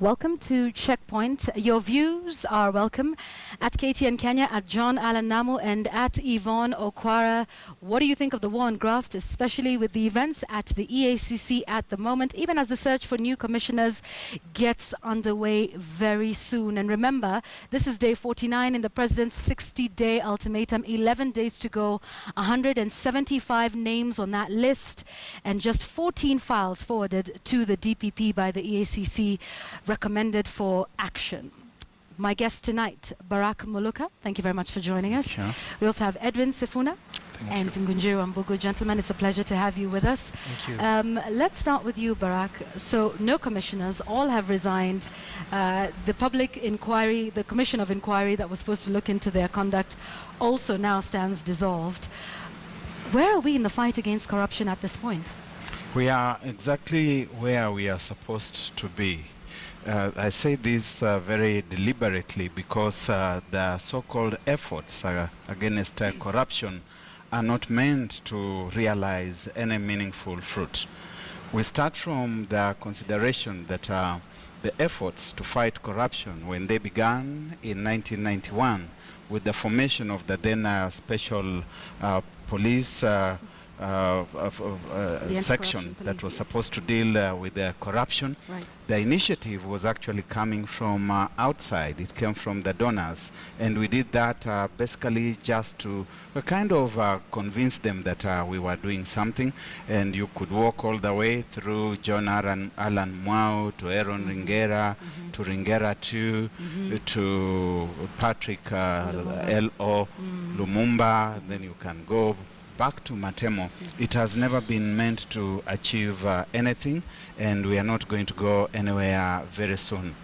Welcome to Checkpoint. Your views are welcome at KTN Kenya, at John Allen Namu, and at Yvonne Okwara. What do you think of the war on graft, especially with the events at the EACC at the moment, even as the search for new commissioners gets underway very soon? And remember, this is day 49 in the president's 60-day ultimatum, 11 days to go, 175 names on that list, and just 14 files forwarded to the DPP by the EACC recommended for action. My guest tonight, Barak Muluka, thank you very much for joining us. Sure. We also have Edwin Sifuna and Ngunjiru Mbugu. Gentlemen, it's a pleasure to have you with us. Thank you. Let's start with you, Barak. So no commissioners, all have resigned. The public inquiry, the commission of inquiry that was supposed to look into their conduct also now stands dissolved. Where are we in the fight against corruption at this point? We are exactly where we are supposed to be. I say this very deliberately because the so-called efforts against corruption are not meant to realize any meaningful fruit. We start from the consideration that the efforts to fight corruption, when they began in 1991 with the formation of the then special police section that was supposed to deal with the corruption. Right. The initiative was actually coming from outside. It came from the donors, and we did that basically just to kind of convince them that we were doing something. And you could walk all the way through John Allen Mwau to Aaron Ringera, to Ringera 2, to Patrick L.O. Lumumba. Then you can go back to Matemo. It has never been meant to achieve anything, and we are not going to go anywhere very soon.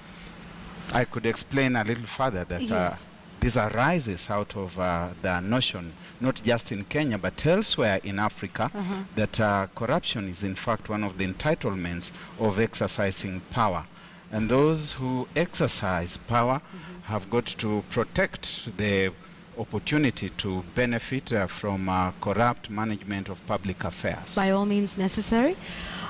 I could explain a little further that this arises out of the notion, not just in Kenya, but elsewhere in Africa, that corruption is in fact one of the entitlements of exercising power. And those who exercise power have got to protect the opportunity to benefit from corrupt management of public affairs. By all means necessary.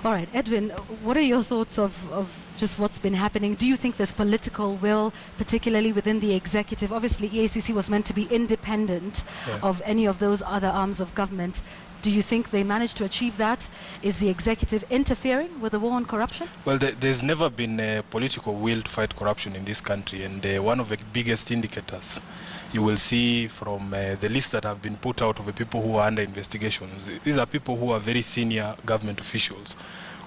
All right, Edwin, what are your thoughts of just what's been happening? Do you think there's political will, particularly within the executive? Obviously, EACC was meant to be independent of any of those other arms of government. Do you think they managed to achieve that? Is the executive interfering with the war on corruption? Well, there's never been a political will to fight corruption in this country, and one of the biggest indicators you will see from the list that have been put out of the people who are under investigations. These are people who are very senior government officials.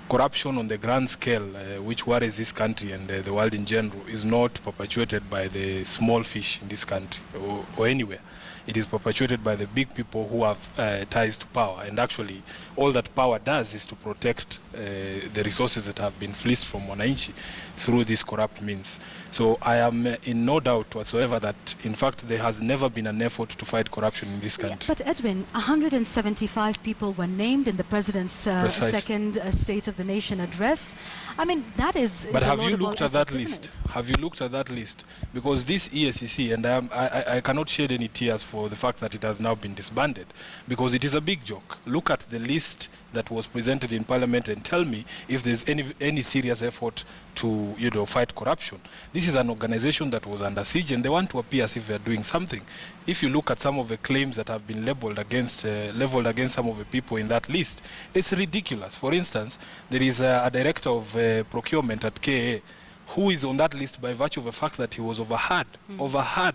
Corruption on the grand scale, which worries this country and the world in general, is not perpetuated by the small fish in this country or anywhere. It is perpetuated by the big people who have ties to power. And actually, all that power does is to protect the resources that have been fleeced from Wananchi through these corrupt means. So I am in no doubt whatsoever that, in fact, there has never been an effort to fight corruption in this country. But Edwin, 175 people were named in the president's second State of the Nation address. I mean, that is But have you looked at that list? Have you looked at that list? Because this EACC, and I cannot shed any tears for the fact that it has now been disbanded, because it is a big joke. Look at the list that was presented in Parliament and tell me if there's any serious effort to fight corruption. This is an organization that was under siege, and they want to appear as if they're doing something. If you look at some of the claims that have been leveled against some of the people in that list, it's ridiculous. For instance, there is a director of procurement at KA who is on that list by virtue of the fact that he was overheard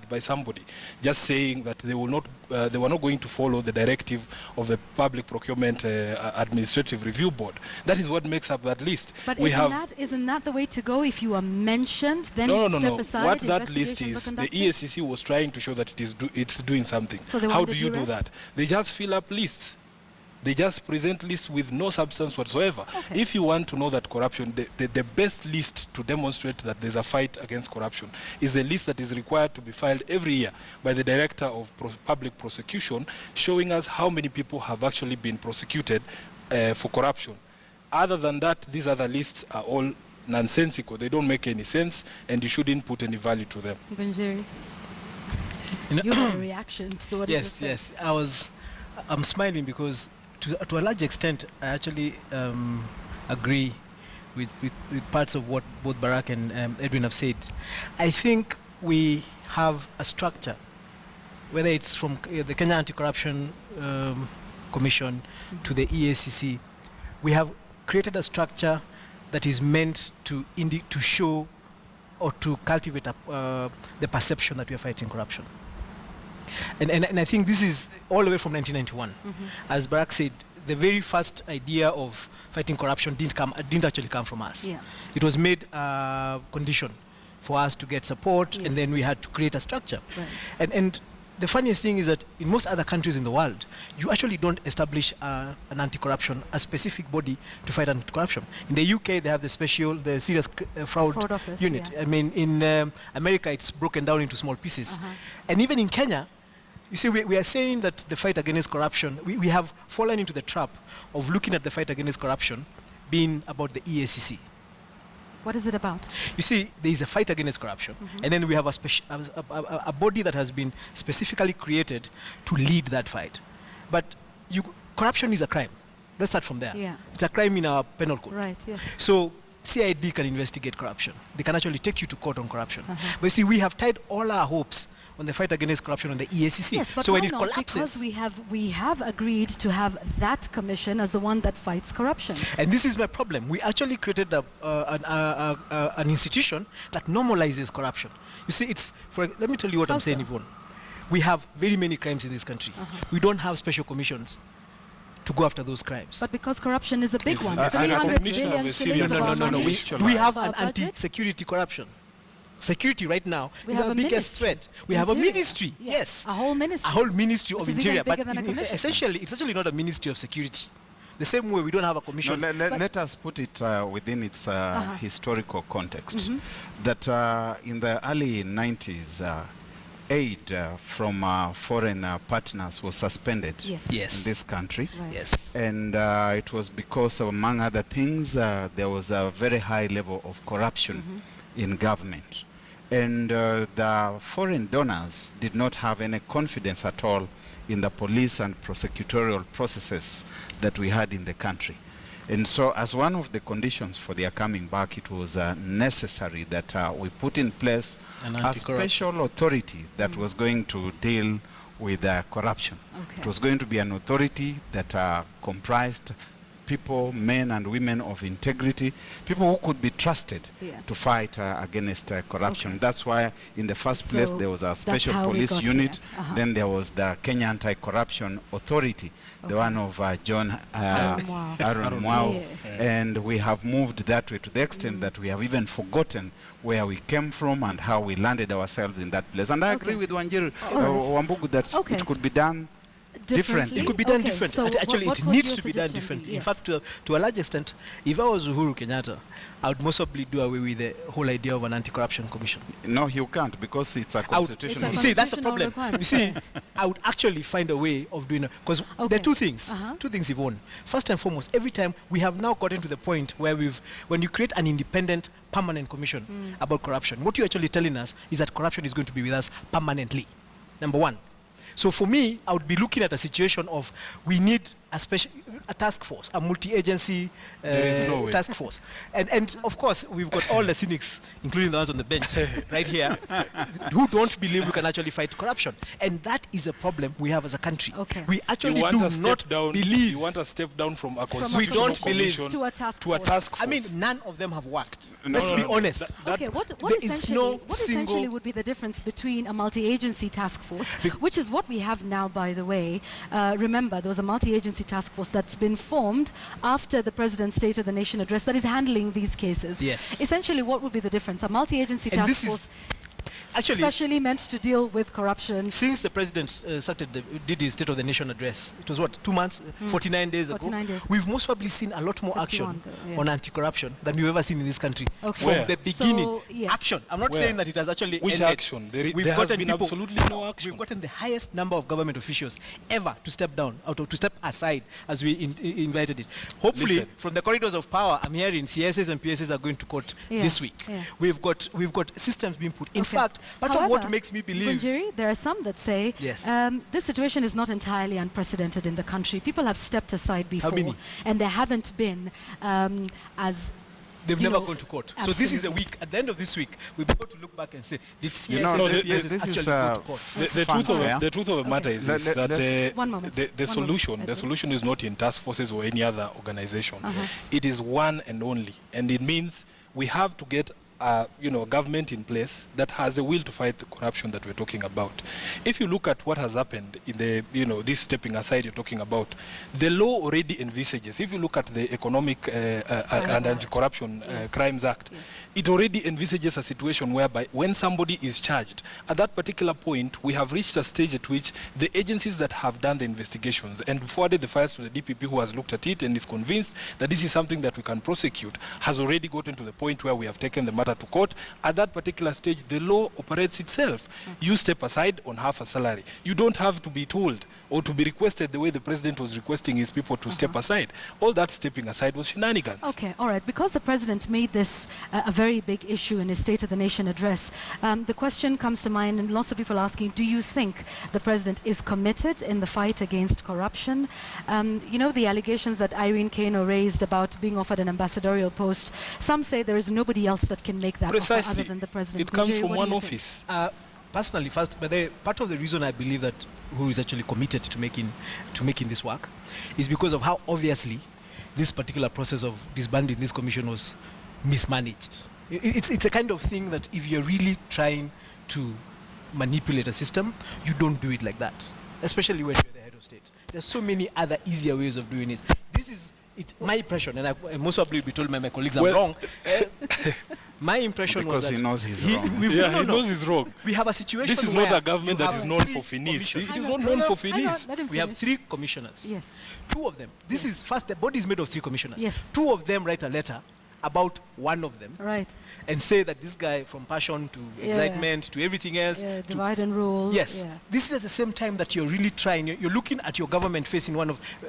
by somebody, just saying that they were not going to follow the directive of the Public Procurement Administrative Review Board. That is what makes up that list. But isn't that the way to go? If you are mentioned, then you step aside. What that list is, the EACC was trying to show that it's doing something. So how do you do that? They just fill up lists. They just present lists with no substance whatsoever. Okay. If you want to know that corruption, the best list to demonstrate that there's a fight against corruption is a list that is required to be filed every year by the Director of Public Prosecution, showing us how many people have actually been prosecuted for corruption. Other than that, these other lists are all nonsensical. They don't make any sense, and you shouldn't put any value to them. Ngunjiru, you had a reaction to what Yes, yes. I'm smiling because to a large extent, I actually agree with parts of what both Barack and Edwin have said. I think we have a structure, whether it's from the Kenya Anti-Corruption Commission to the EACC, we have created a structure that is meant to show or to cultivate the perception that we are fighting corruption. And I think this is all the way from 1991. As Barack said, the very first idea of fighting corruption didn't actually come from us. Yeah. It was made a condition for us to get support, Yes. and then we had to create a structure. Right. And the funniest thing is that in most other countries in the world, you actually don't establish an anti-corruption, a specific body to fight anti-corruption. In the UK, they have the serious fraud office, unit. yeah. I mean, in America, it's broken down into small pieces. And even in Kenya, you see, we are saying that the fight against corruption, we have fallen into the trap of looking at the fight against corruption being about the EACC. What is it about? You see, there is a fight against corruption, and then we have a body that has been specifically created to lead that fight. But corruption is a crime. Let's start from there. Yeah. It's a crime in our penal code. Right, yes. So CID can investigate corruption. They can actually take you to court on corruption. But you see, we have tied all our hopes on the fight against corruption on the EACC. Yes, but so when why it not? collapses, Because we have agreed to have that commission as the one that fights corruption. and this is my problem, we actually created an institution that normalizes corruption. You see, let me tell you what How I'm saying, so? Yvonne. We have very many crimes in this country. We don't have special commissions to go after those crimes. But because corruption is a big Yes, one, and a 300 commission of billion a shillings serious of our No. money. We have Our an budget. anti-security corruption. Security right now We is have our a biggest ministry. threat. We have a Interior. ministry, Yeah. yes. A whole ministry. A whole ministry Which of is even interior, but bigger than a commission. essentially, it's actually not a ministry of security. The same way we don't have a No, commission. let us put it within its historical context. That in the early 90s, aid from foreign partners was suspended Yes. in this country. Right. Yes. And it was because, among other things, there was a very high level of corruption in government. And the foreign donors did not have any confidence at all in the police and prosecutorial processes that we had in the country. And so as one of the conditions for their coming back, it was necessary that we put in place An a anti-corruption. special authority that was going to deal with corruption. Okay. It was going to be an authority that comprised people, men and women of integrity, people who could be trusted to fight against corruption. Okay. That's why in the first place So there was a that's special how we police got unit, here. then there was the Kenya Anti-Corruption Authority, the one of John Aaron Mwau, Yes. and we have moved that way to the extent that we have even forgotten where we came from and how we landed ourselves in that place. And I agree with Wanjiru Wambugu that Okay. it could be done differently. It could be done Okay, differently. so Actually, what it would needs your to be done suggestion differently. be? In Yes. fact, to a large extent, if I was Uhuru Kenyatta, I would most probably do away with the whole idea of an anti-corruption commission. No, you can't, because it's a constitutional. You see, that's the constitutional problem. requirement. You see, Yes. I would actually find a way of doing it. Because there Okay. are two things. Uh-huh. Two things, Yvonne. First and foremost, every time we have now gotten to the point where when you create an independent, permanent commission about corruption, what you're actually telling us is that corruption is going to be with us permanently. Number one. So for me, I would be looking at a situation of we need a task force, a multi-agency There is no way. task force. And of course, we've got all the cynics, including the ones on the bench right here, who don't believe we can actually fight corruption. And that is a problem we have as a country. Okay. We actually You want do a step not down, believe. You want a step down from a a constitutional don't believe. commission To a task to a force. task force. I mean, none of them have worked. No, Let's no, be no, no. honest. Okay, what there is essentially, no what single- essentially would be the difference between a multi-agency task force, which is what we have now, by the way? Remember, there was a multi-agency task force that's been formed after the President's State of the Nation address that is handling these cases. Yes. Essentially, what would be the difference? A multi-agency And task this is force Actually, specially meant to deal with corruption. since the president did his State of the Nation address, it was what, 2 months, 49 days 49 ago, days. we've most probably seen a lot more 51, action yeah. on anti-corruption than we've ever seen in this country. Okay. From Where? the beginning, So, yes. action. I'm not Where? saying that it has actually Which ended. action? There We've has gotten been people- absolutely no action. We've gotten the highest number of government officials ever to step down, or to step aside, as we invited it. Hopefully, Listen. from the corridors of power, I'm hearing CSs and PSs are going to court Yeah, this week. yeah. We've got systems being put. In Okay. fact, part of what However, makes me believe. Wanjiri, there are some that say Yes. this situation is not entirely unprecedented in the country. People have stepped aside before, many? and there haven't been as They've you never know, gone to court. So this is the absolutely. week. At the end of this week, we'll be able to look back and say, did You know, CSS this actually is, go to court? The truth of the matter is Let- let- that let's- One moment. the One solution moment, the Edwin. solution is not in task forces or any other organization. Yes. It is one and only, and it means we have to get a government in place that has the will to fight the corruption that we're talking about. If you look at what has happened in the this stepping aside you're talking about, the law already envisages. If you look at the Economic and Anti-Corruption Crimes Act, it already envisages a situation whereby when somebody is charged, at that particular point, we have reached a stage at which the agencies that have done the investigations and forwarded the files to the DPP who has looked at it and is convinced that this is something that we can prosecute, has already gotten to the point where we have taken the matter to court. At that particular stage, the law operates itself. You step aside on half a salary. You don't have to be told or to be requested the way the president was requesting his people to step aside. All that stepping aside was shenanigans. Okay, all right. Because the president made this a very big issue in his State of the Nation address, the question comes to mind, and lots of people are asking, do you think the president is committed in the fight against corruption? The allegations that Irene Kano raised about being offered an ambassadorial post, some say there is nobody else that can make that offer Precisely. other than the president. It comes Vijay, from what do one you think? office. Personally, first, but part of the reason I believe that who is actually committed to making this work is because of how obviously this particular process of disbanding this commission was mismanaged. It's a kind of thing that if you're really trying to manipulate a system, you don't do it like that, especially when you're the head of state. There's so many other easier ways of doing it. This is my impression, and I most probably be told by my colleagues I'm wrong. My impression was Because that he knows he's wrong. He knows he's wrong. we have a situation This is where not a government you that have is known three for finis. commissioners. It is not known for Hang on, finis. let him We have finish. 3 commissioners. Yes. 2 of them. This is first. The body is made of 3 commissioners. Yes. 2 of them write a letter about one of them Right. and say that this guy, from passion to excitement to everything else, Yeah, to divide and rule. yes, Yeah. this is at the same time that you're really trying. You're looking at your government facing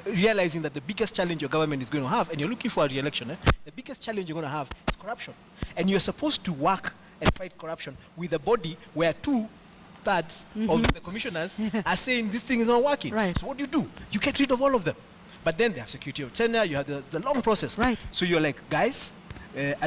realizing that the biggest challenge your government is going to have, and you're looking for a re-election. The biggest challenge you're going to have is corruption, and you're supposed to work and fight corruption with a body where 2/3 of the commissioners are saying this thing is not working. Right. So what do? You get rid of all of them, but then they have security of tenure. You have the long process. Right. So you're like, guys,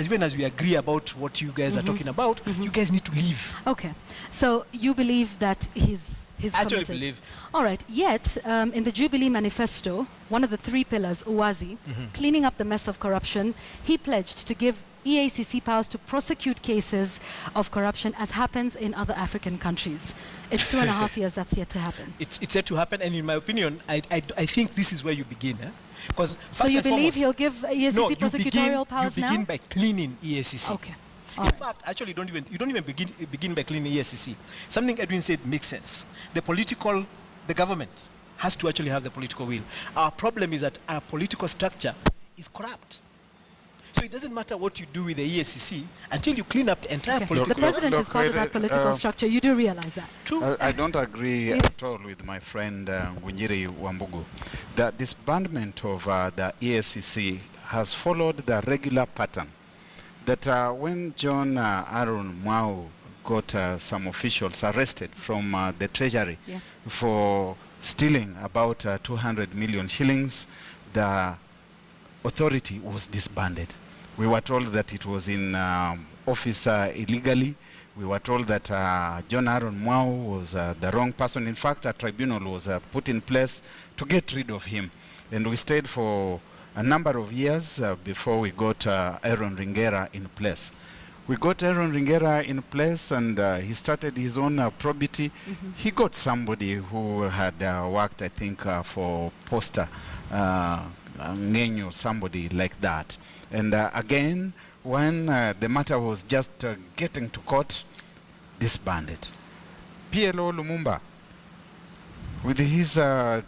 even as we agree about what you guys are talking about, you guys need to leave. Okay. So you believe that he's I actually committed. believe. All right. Yet, in the Jubilee Manifesto, one of the 3 pillars, Uwazi, cleaning up the mess of corruption, he pledged to give EACC powers to prosecute cases of corruption as happens in other African countries. It's 2.5 years that's yet to happen. It's yet to happen, and in my opinion, I think this is where you begin. Because So you believe he'll give EACC prosecutorial powers you now? begin by cleaning EACC. Okay. All In right. fact, actually, you don't even begin by cleaning EACC. Something Edwin said makes sense. The government has to actually have the political will. Our problem is that our political structure is corrupt. So it doesn't matter what you do with the EACC until you clean up the entire Okay. political The president Look, is part of that political structure. You do realize that. True. I don't agree Yes. at all with my friend Winyiri Wambugu. The disbandment of the EACC has followed the regular pattern that when John Aaron Mwau got some officials arrested from the Treasury for stealing about 200 million shillings, the authority was disbanded. We were told that it was in office illegally. We were told that John Aaron Mwau was the wrong person. In fact, a tribunal was put in place to get rid of him. And we stayed for a number of years before we got Aaron Ringera in place. We got Aaron Ringera in place, and he started his own probity. He got somebody who had worked, I think, for Posta, Ngenyo, somebody like that. And again, when the matter was just getting to court, disbanded. PLO Lumumba, with his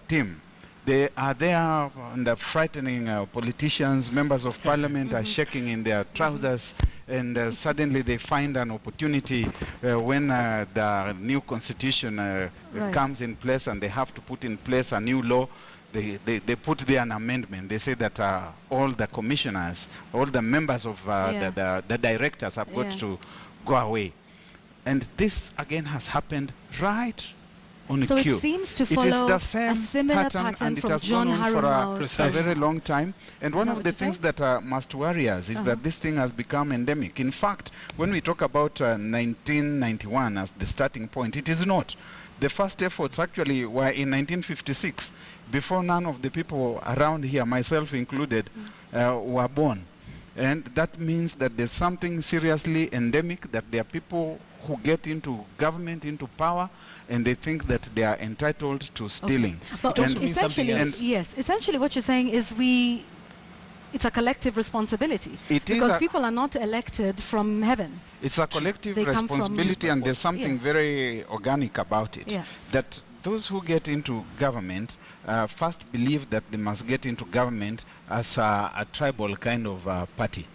team, they are there and frightening politicians. Members of parliament are shaking in their trousers, and suddenly they find an opportunity when the new constitution comes in place, and they have to put in place a new law. They put there an amendment. They say that all the commissioners, all the members of the directors have got to go away. And this again has happened right on So queue. it seems to It is follow the a same similar pattern, and it from has John gone on for Harrow a Precisely. very long time. And one that of what the you things say? that must worry us is that this thing has become endemic. In fact, when we talk about 1991 as the starting point, it is not. The first efforts actually were in 1956, before none of the people around here, myself included, were born. And that means that there's something seriously endemic, that there are people who get into government, into power, and they think that they are entitled to stealing. But It also means something essentially, else. yes, essentially what you're saying is it's a collective responsibility. It is because a- people are not elected from heaven. It's a collective They come from- responsibility, and there's something Yeah. very organic about it. Yeah. That those who get into government first believe that they must get into government as a tribal kind of party.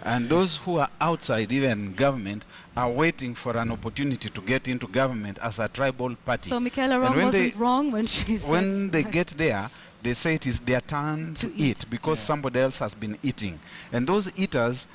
And those who are outside even government are waiting for an opportunity to get into government as a tribal party. So Michaela And Rom when wasn't they- wrong when she said... When they get there, they say it is their turn to eat because somebody else has been eating. And those eaters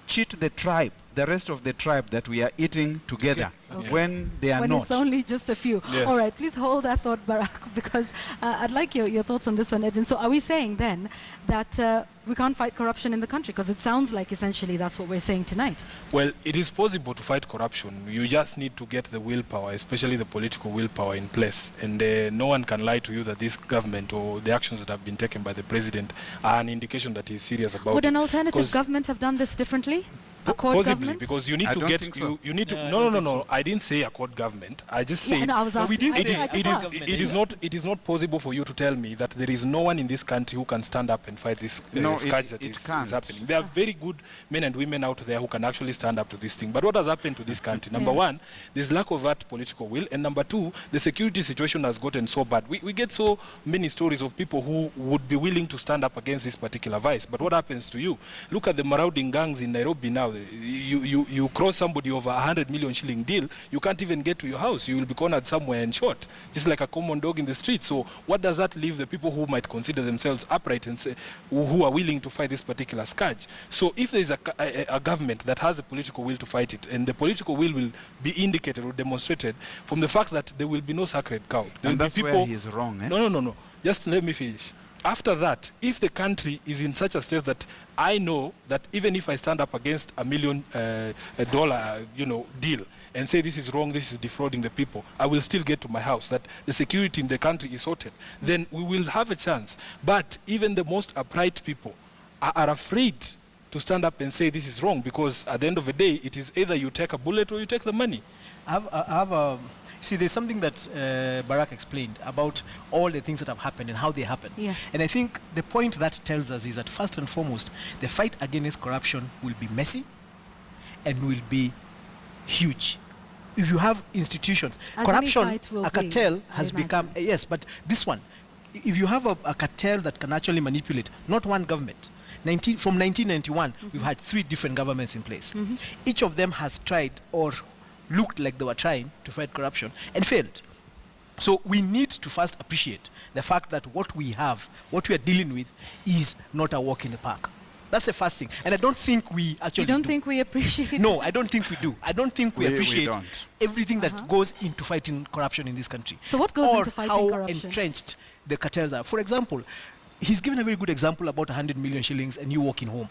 cheat the tribe, the rest of the tribe, that we are eating together Okay. when they are when not. it's only just a few. Yes. All right, please hold that thought, Barack, because I'd like your thoughts on this one, Edwin. So are we saying then that we can't fight corruption in the country? Because it sounds like essentially that's what we're saying tonight. Well, it is possible to fight corruption. You just need to get the willpower, especially the political willpower, in place. And no one can lie to you that this government or the actions that have been taken by the president are an indication that he's serious about Would it. an alternative 'Cause government have done this differently? A court possibly, government? because you need I to don't get think so. you need to No, I no don't no think no so. no. I didn't say a court government. I just Yeah, said no, I was No, we asking. didn't say I it just is- asked. it is not possible for you to tell me that there is no one in this country who can stand up and fight this No, scourge it that is can't. happening. There are very good men and women out there who can actually stand up to this thing. But what has happened to this country? Number Yeah. one, there's lack of that political will, and number two, the security situation has gotten so bad. We get so many stories of people who would be willing to stand up against this particular vice. But what happens to you? Look at the marauding gangs in Nairobi now. You cross somebody over 100 million shilling deal, you can't even get to your house. You will be cornered somewhere and shot, just like a common dog in the street. So what does that leave the people who might consider themselves upright and say, who are willing to fight this particular scourge? So if there is a government that has a political will to fight it, and the political will be indicated or demonstrated from the fact that there will be no sacred cow. There And will that's be where people. he is wrong. Eh? No. Just let me finish. After that, if the country is in such a state that I know that even if I stand up against $1 million deal and say this is wrong, this is defrauding the people, I will still get to my house, that the security in the country is sorted, then we will have a chance. But even the most upright people are afraid to stand up and say this is wrong, because at the end of the day, it is either you take a bullet or you take the money. See, there's something that Barack explained about all the things that have happened and how they happen. Yeah. And I think the point that tells us is that first and foremost, the fight against corruption will be messy and will be huge. If you have institutions, As any corruption, fight will a be, cartel I has imagine. become, yes, but this one, if you have a cartel that can actually manipulate, not one government. From 1991, we've had 3 different governments in place. Each of them has tried or looked like they were trying to fight corruption and failed. So we need to first appreciate the fact that what we have, what we are dealing with, is not a walk in the park. That's the first thing. And I don't think we actually You don't do. think we appreciate No, I don't think we do. I don't think we We appreciate don't. everything that goes into fighting corruption in this country. So what goes or into fighting how corruption? entrenched the cartels are. For example, he's given a very good example about 100 million shillings and you walking home.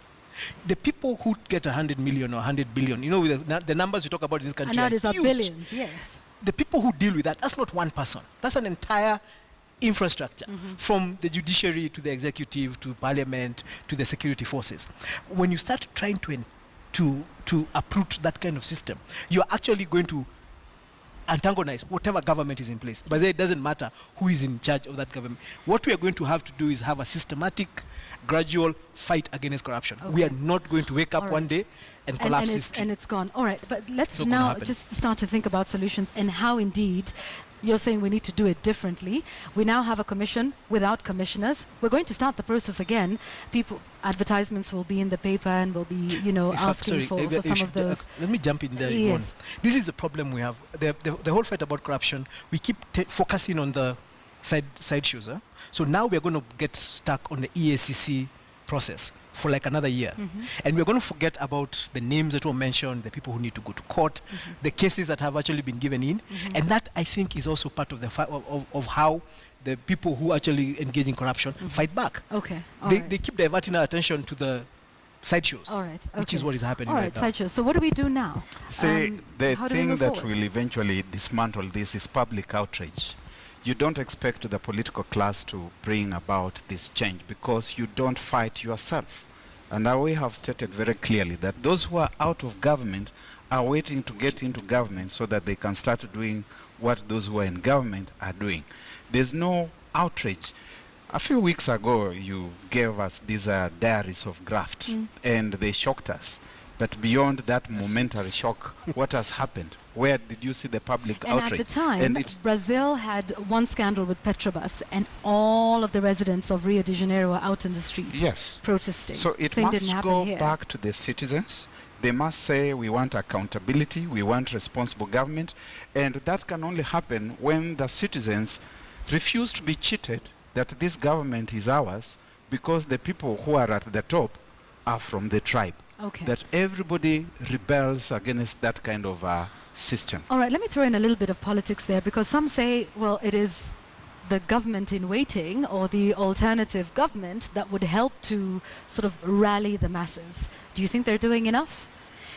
The people who get 100 million or 100 billion, you know, with the numbers you talk about in this country And that is are a huge. billions, yes. The people who deal with that, that's not one person. That's an entire infrastructure, from the judiciary to the executive to parliament to the security forces. When you start trying to uproot that kind of system, you're actually going to antagonize whatever government is in place. But it doesn't matter who is in charge of that government. What we are going to have to do is have a systematic, gradual fight against corruption. We are Okay. not going to wake up All one right. day and collapse this and tree. it's gone. All right, but let's It's not gonna now happen. just start to think about solutions and how indeed you're saying we need to do it differently. We now have a commission without commissioners. We're going to start the process again. Advertisements will be in the paper and will be, In fact, asking sorry, for some of those. let me jump in there. Yes. Yvonne. This is a problem we have. The whole fight about corruption, we keep focusing on the side issues. So now we're going to get stuck on the EACC process for like another year. And we're going to forget about the names that were mentioned, the people who need to go to court, the cases that have actually been given in. And that, I think, is also part of the of how the people who actually engage in corruption fight back. Okay. They keep diverting our attention to the sideshows, All right. which is what is happening All right, right now. sideshows. So what do we do now? See, the how do we thing move that forward? will eventually dismantle this is public outrage. You don't expect the political class to bring about this change because you don't fight yourself. And we have stated very clearly that those who are out of government are waiting to get into government so that they can start doing what those who are in government are doing. There's no outrage. A few weeks ago, you gave us these diaries of graft, and they shocked us. But beyond that momentary shock, what has happened? Where did you see the public And outrage? at the time, And Brazil had one scandal with Petrobras, and all of the residents of Rio de Janeiro were out in the streets yes. protesting. So it Same didn't must happen go here. back to the citizens. They must say we want accountability, we want responsible government, and that can only happen when the citizens refuse to be cheated that this government is ours because the people who are at the top are from the tribe. Okay. That everybody rebels against that kind of system. All right, let me throw in a little bit of politics there, because some say, well, it is the government in waiting or the alternative government that would help to sort of rally the masses. Do you think they're doing enough?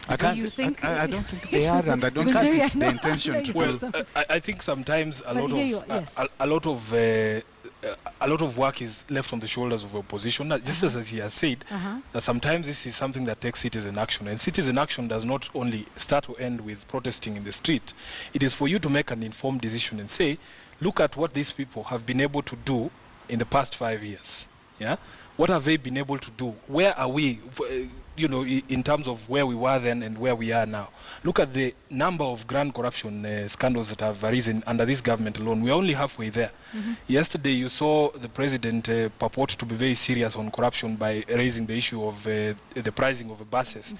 I Do you think I don't think they are, and I don't think Gunjuri, it's I the know. intention to Well, do. I think sometimes a But lot here you of are, yes. a lot of work is left on the shoulders of opposition. Just as he has said, that sometimes this is something that takes citizen action, and citizen action does not only start or end with protesting in the street. It is for you to make an informed decision and say, look at what these people have been able to do in the past 5 years. Yeah, what have they been able to do? Where are we? You know, in terms of where we were then and where we are now. Look at the number of grand corruption scandals that have arisen under this government alone. We are only halfway there. Yesterday, you saw the president purport to be very serious on corruption by raising the issue of the pricing of the buses.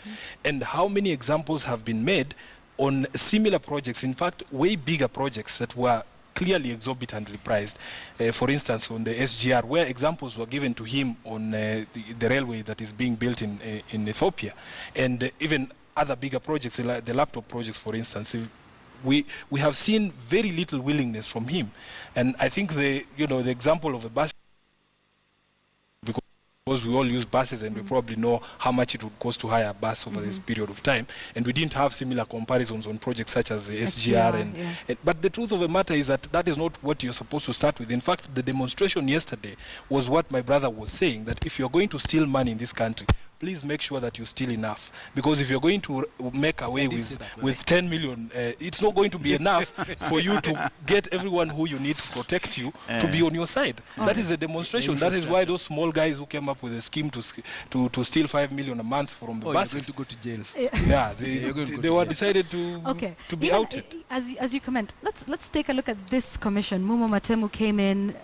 And how many examples have been made on similar projects, in fact, way bigger projects that were clearly exorbitantly priced. For instance, on the SGR, where examples were given to him on the railway that is being built in Ethiopia, and even other bigger projects, the laptop projects, for instance. We have seen very little willingness from him, and I think the example of a bus, because we all use buses and we probably know how much it would cost to hire a bus over this period of time, and we didn't have similar comparisons on projects such as the SGR. But the truth of the matter is that that is not what you're supposed to start with. In fact, the demonstration yesterday was what my brother was saying, that if you're going to steal money in this country, please make sure that you steal enough. Because if you're going to make away with 10 million, it's not going to be enough for you to get everyone who you need to protect you to be on your side. That is a demonstration. That is why those small guys who came up with a scheme to steal 5 million a month from the buses. You're going to go to jail. Yeah, they were decided to be outed. As you comment, let's take a look at this commission. Mumo Matemu came in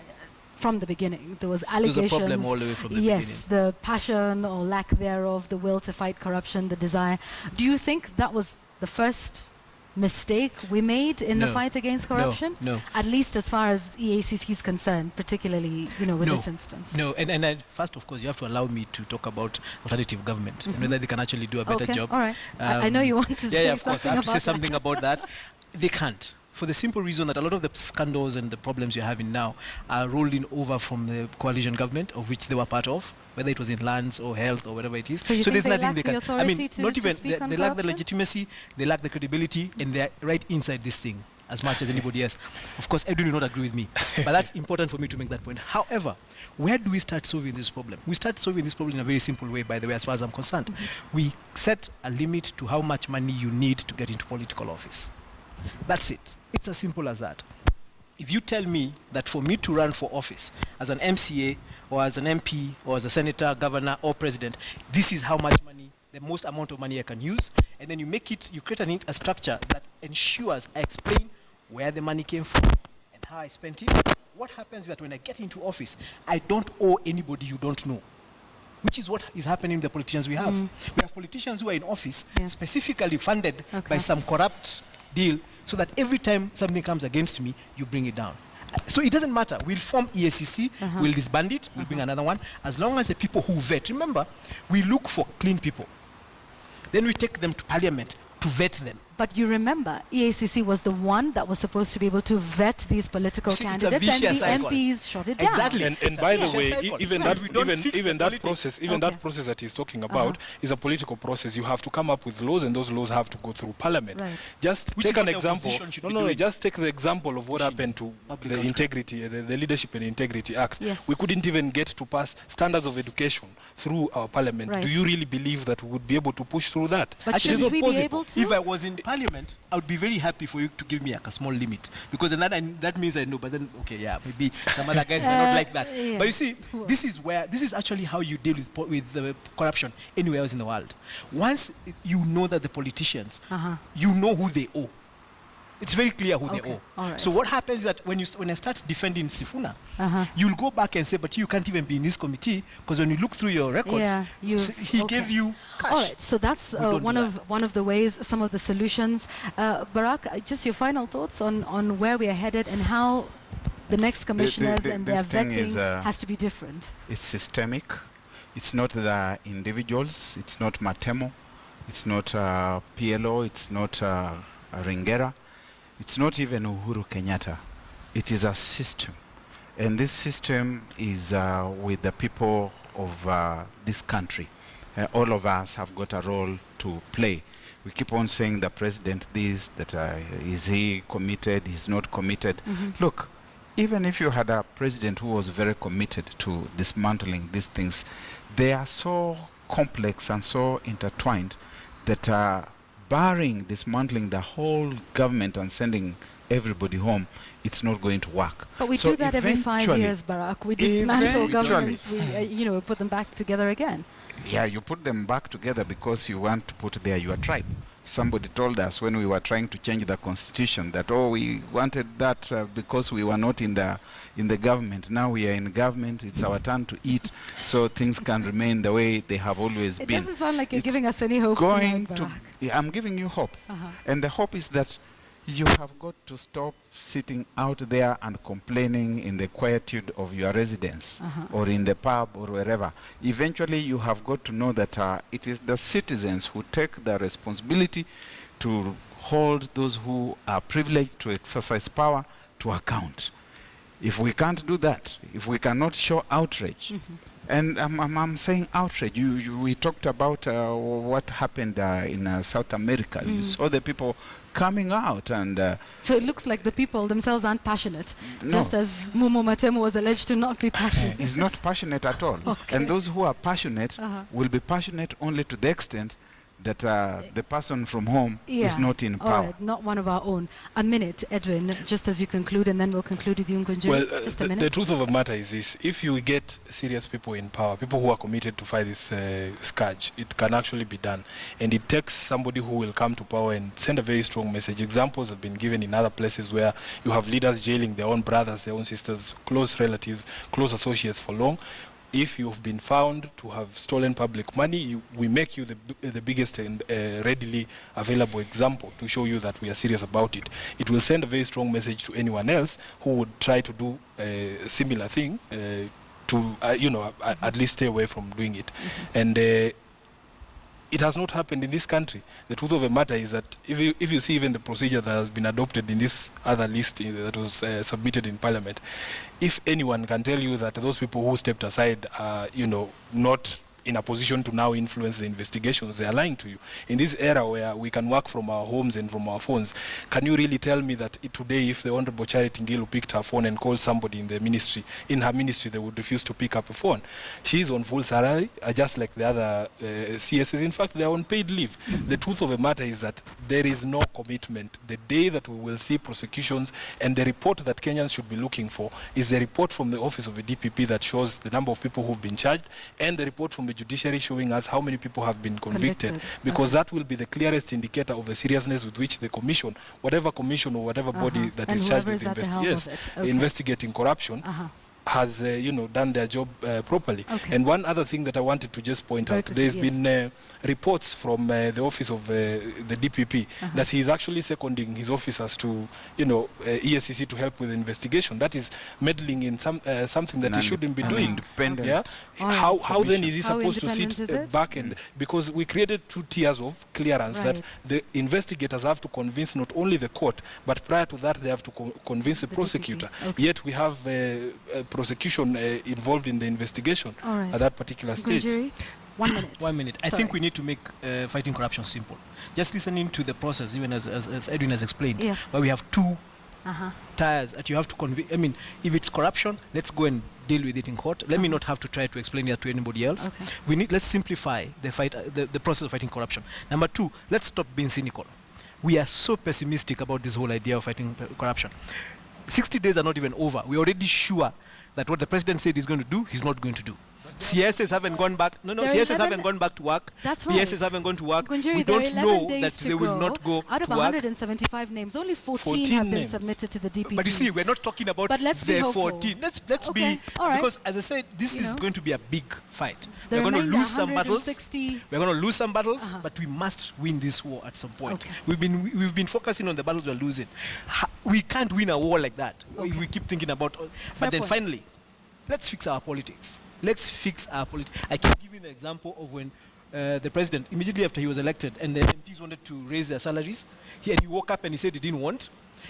from the beginning. There was allegations. There's a problem all the way from the yes, the passion or lack thereof, the will to fight corruption, the desire. Do you think that was the first mistake we made in the fight against corruption? No. At least as far as EACC is concerned, particularly, with this instance. No, and first, of course, you have to allow me to talk about alternative government and whether they can actually do a better job. All right. I know you want to say of course, I have to say something something about that. They can't. For the simple reason that a lot of the scandals and the problems you're having now are rolling over from the coalition government, of which they were part of, whether it was in lands or health or whatever it is. So there's nothing they can. I mean, not even they lack the corruption? legitimacy, they lack the credibility, and they're right inside this thing as much as anybody else. Of course, Edwin will not agree with me, but that's important for me to make that point. However, where do we start solving this problem? We start solving this problem in a very simple way, by the way, as far as I'm concerned. We set a limit to how much money you need to get into political office. That's it. It's as simple as that. If you tell me that for me to run for office as an MCA or as an MP or as a senator, governor or president, this is how much money, the most amount of money I can use, and then you create a structure that ensures I explain where the money came from and how I spent it. What happens is that when I get into office, I don't owe anybody you don't know, which is what is happening with the politicians we have. We have politicians who are in office specifically funded by some corrupt deal, so that every time something comes against me, you bring it down. So it doesn't matter. We'll form EACC, we'll disband it, we'll bring another one. As long as the people who vet, remember, we look for clean people. Then we take them to parliament to vet them. But you remember, EACC was the one that was supposed to be able to vet these political See, it's a candidates, and vicious the cycle. MPs shot it down. Exactly. And by the Vicious way, cycle. even So that if we don't fix the even that politics- process, even Okay. that process that he's talking about is a political process. You have to come up with laws, and those laws have to go through parliament. Right. Just Which take is an what the example. opposition should No, be no, doing. just take the example of what happened to Public the contract. integrity, the Leadership and Integrity Act. Yes. We couldn't even get to pass standards of education through our parliament. Right. Do you really believe that we would be able to push through that? But Actually, shouldn't it's we not be possible. able to? If I was in parliament, I would be very happy for you to give me a small limit, because then that means I know. But then, okay, yeah, maybe some other guys might not like that. Yeah. But you see, this is actually how you deal with corruption anywhere else in the world. Once you know that the politicians, you know who they owe. It's very clear who Okay, they owe. all right. So what happens is that when I start defending Sifuna, you'll go back and say, but you can't even be in this committee, because when you look through your records, Yeah, he okay. gave you cash. All right, so that's don't one do of the ways, some of the solutions. Barak, just your final thoughts on where we are headed and how the next commissioners and their this thing vetting is, has to be different. It's systemic. It's not the individuals. It's not Matemo. It's not PLO. It's not Ringera. It's not even Uhuru Kenyatta. It is a system. And this system is with the people of this country. All of us have got a role to play. We keep on saying the president this, that is he committed, he's not committed. Look, even if you had a president who was very committed to dismantling these things, they are so complex and so intertwined that barring dismantling the whole government and sending everybody home, it's not going to work. But we So do that every 5 eventually- years, Barak. We dismantle Eventually- governments, we put them back together again. Yeah, you put them back together because you want to put there your tribe. Somebody told us when we were trying to change the constitution that, oh, we wanted that because we were not in the government. Now we are in government. It's our turn to eat, so things can remain the way they have always It been. doesn't sound like you're It's giving us any hope going tonight, to. Barak. Yeah, I'm giving you hope, and the hope is that you have got to stop sitting out there and complaining in the quietude of your residence or in the pub or wherever. Eventually, you have got to know that it is the citizens who take the responsibility to hold those who are privileged to exercise power to account. If we can't do that, if we cannot show outrage, and I'm saying outrage. We talked about what happened in South America. You saw the people coming out and... So it looks like the people themselves aren't passionate, No. just as Mumo Matemo was alleged to not be passionate. He's not passionate at all. Okay. And those who are passionate will be passionate only to the extent that the person from home is not in All power. right, not one of our own. A minute, Edwin, just as you conclude, and then we'll conclude with you, Ngunjiri. Well, just a the minute. truth of the matter is this: if you get serious people in power, people who are committed to fight this scourge, it can actually be done. And it takes somebody who will come to power and send a very strong message. Examples have been given in other places where you have leaders jailing their own brothers, their own sisters, close relatives, close associates for long. If you've been found to have stolen public money, we make you the biggest and readily available example to show you that we are serious about it. It will send a very strong message to anyone else who would try to do a similar thing to, at least stay away from doing it. And it has not happened in this country. The truth of the matter is that if you see even the procedure that has been adopted in this other list that was submitted in Parliament, if anyone can tell you that those people who stepped aside are, not in a position to now influence the investigations, they are lying to you. In this era where we can work from our homes and from our phones, can you really tell me that today if the Honorable Charity Ngilu picked her phone and called somebody in her ministry, they would refuse to pick up a phone? She's on full salary, just like the other CSs. In fact, they are on paid leave. The truth of the matter is that there is no commitment. The day that we will see prosecutions, and the report that Kenyans should be looking for is a report from the office of the DPP that shows the number of people who've been charged, and the report from the judiciary showing us how many people have been convicted. Because that will be the clearest indicator of the seriousness with which the commission, whatever commission or whatever body that And is charged whoever with is at the helm of it. Okay. investigating corruption, has done their job properly. Okay. And one other thing that I wanted to just point Very out, quickly, there's yes. been reports from the office of the DPP Uh-huh. that he's actually seconding his officers to EACC to help with the investigation. That is meddling in something that he shouldn't be doing. Independent. Yeah. All right. How then is he How supposed to sit independent is it? back and because we created 2 tiers of clearance that Right. the investigators have to convince not only the court, but prior to that they have to convince the The DPP. prosecutor. Okay. Yet we have prosecution involved in the investigation All right. at that particular stage. Gunjiri, 1 minute. 1 minute. I Sorry. think we need to make fighting corruption simple. Just listening to the process, even as Edwin has explained, Yeah. where we have 2 Uh-huh. tiers that you have to convince. I mean, if it's corruption, let's go and deal with it in court. Let me not have to try to explain that to anybody else. Okay. Let's simplify the fight, the process of fighting corruption. Number 2, let's stop being cynical. We are so pessimistic about this whole idea of fighting corruption. 60 days are not even over. We're already sure that what the president said he's going to do, he's not going to do. CSs haven't gone back. No, There are CSs 11 haven't gone back to work. That's right. PSs haven't gone to work. Gunjiri, We there are don't 11 know days that to they will not go out of to work. 175 names, only 14 have 14 been names. submitted to the DPP. But you see, we're not talking about But let's be the hopeful. 14. Let's Okay, be, all right. because as I said, this You is know. going to be a big fight. The We're going to remainder lose some battles. 160 We're going to lose some battles, Uh-huh. but we must win this war at some point. Okay. We've been focusing on the battles we're losing. We can't win a war like that. Okay. We keep thinking about. Fair But then point. finally, let's fix our politics. Let's fix our politics. I keep giving the example of when the president, immediately after he was elected, and the MPs wanted to raise their salaries, and he woke up and he said he didn't want.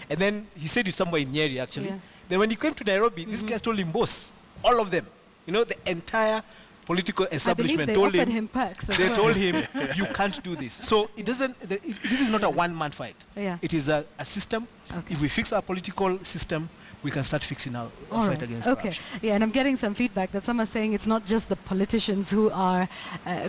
And then he said it somewhere in Nyeri, actually. Yeah. Then when he came to Nairobi, these guys told him, boss, all of them, the entire political I believe establishment they told offered him, him perks as they well. told him, you can't do this. So this is not a one-man fight. Yeah. It is a system. Okay. If we fix our political system, we can start fixing our All fight right. against Okay. corruption. Yeah, and I'm getting some feedback that some are saying it's not just the politicians who are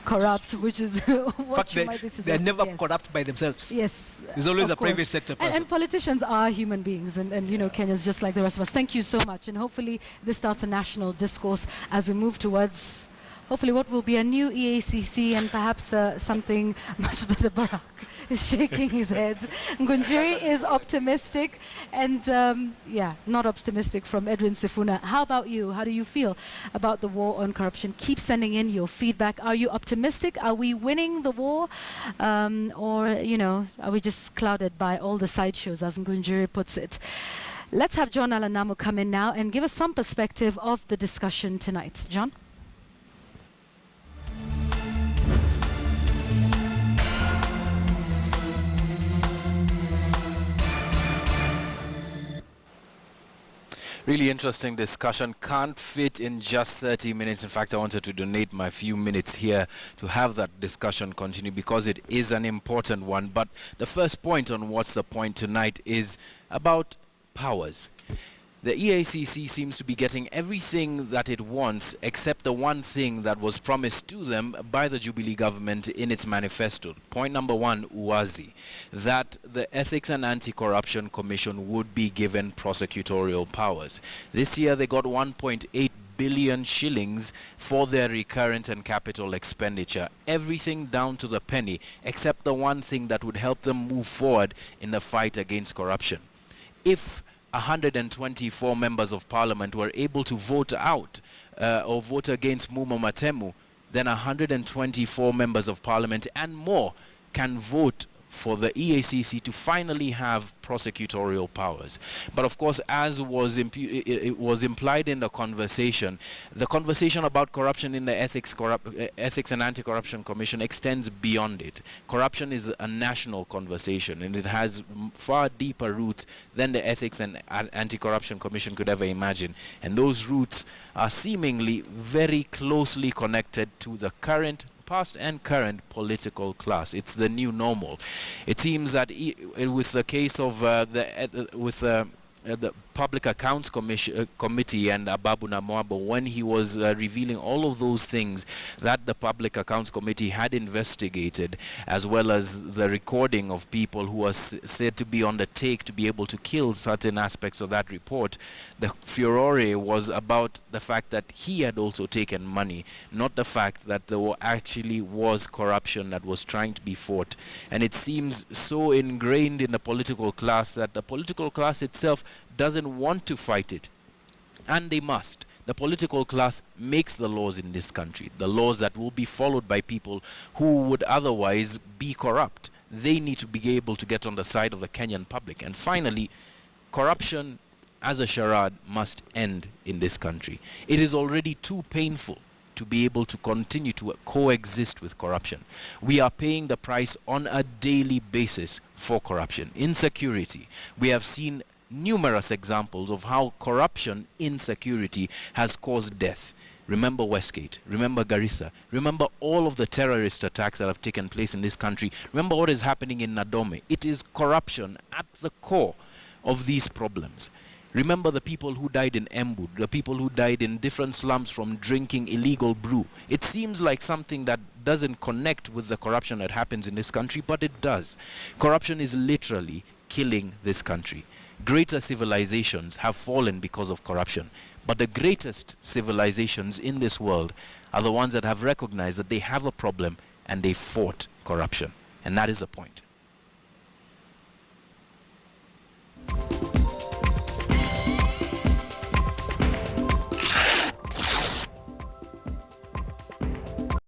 corrupt, which is In what fact, you might be they're suggesting. never Yes. corrupt by themselves. Yes. There's always of a private course. sector And person. politicians are human beings, and Kenya's just like the rest of us. Thank you so much, and hopefully this starts a national discourse as we move towards hopefully what will be a new EACC and perhaps something much better. Barack is shaking his head. Ngunjiri is optimistic, and not optimistic from Edwin Sifuna. How about you? How do you feel about the war on corruption? Keep sending in your feedback. Are you optimistic? Are we winning the war? Or, are we just clouded by all the sideshows, as Ngunjiri puts it? Let's have John Alanamu come in now and give us some perspective of the discussion tonight. John? Really interesting discussion. Can't fit in just 30 minutes. In fact, I wanted to donate my few minutes here to have that discussion continue because it is an important one. But the first point on what's the point tonight is about powers. The EACC seems to be getting everything that it wants except the one thing that was promised to them by the Jubilee government in its manifesto. Point number one, UAZI, that the Ethics and Anti-Corruption Commission would be given prosecutorial powers. This year they got 1.8 billion shillings for their recurrent and capital expenditure. Everything down to the penny except the one thing that would help them move forward in the fight against corruption. If 124 members of parliament were able to vote out or vote against Mumo Matemu, then 124 members of parliament and more can vote for the EACC to finally have prosecutorial powers. But of course, as was it was implied in the conversation about corruption in the Ethics and Anti-Corruption Commission extends beyond it. Corruption is a national conversation, and it has far deeper roots than the Ethics and Anti-Corruption Commission could ever imagine. And those roots are seemingly very closely connected to the past and current political class. It's the new normal. It seems that with the case of the Public Accounts Committee and Ababu Namwabo, when he was revealing all of those things that the Public Accounts Committee had investigated, as well as the recording of people who were said to be on the take to be able to kill certain aspects of that report, the furore was about the fact that he had also taken money, not the fact that there actually was corruption that was trying to be fought. And it seems so ingrained in the political class that the political class itself doesn't want to fight it. And they must. The political class makes the laws in this country, the laws that will be followed by people who would otherwise be corrupt. They need to be able to get on the side of the Kenyan public. And finally, corruption as a charade must end in this country. It is already too painful to be able to continue to coexist with corruption. We are paying the price on a daily basis for corruption. Insecurity. We have seen numerous examples of how corruption, insecurity has caused death. Remember Westgate, remember Garissa, remember all of the terrorist attacks that have taken place in this country. Remember what is happening in Nadome. It is corruption at the core of these problems. Remember the people who died in Embu, the people who died in different slums from drinking illegal brew. It seems like something that doesn't connect with the corruption that happens in this country, but it does. Corruption is literally killing this country. Greater civilizations have fallen because of corruption, but the greatest civilizations in this world are the ones that have recognized that they have a problem and they fought corruption. And that is the point.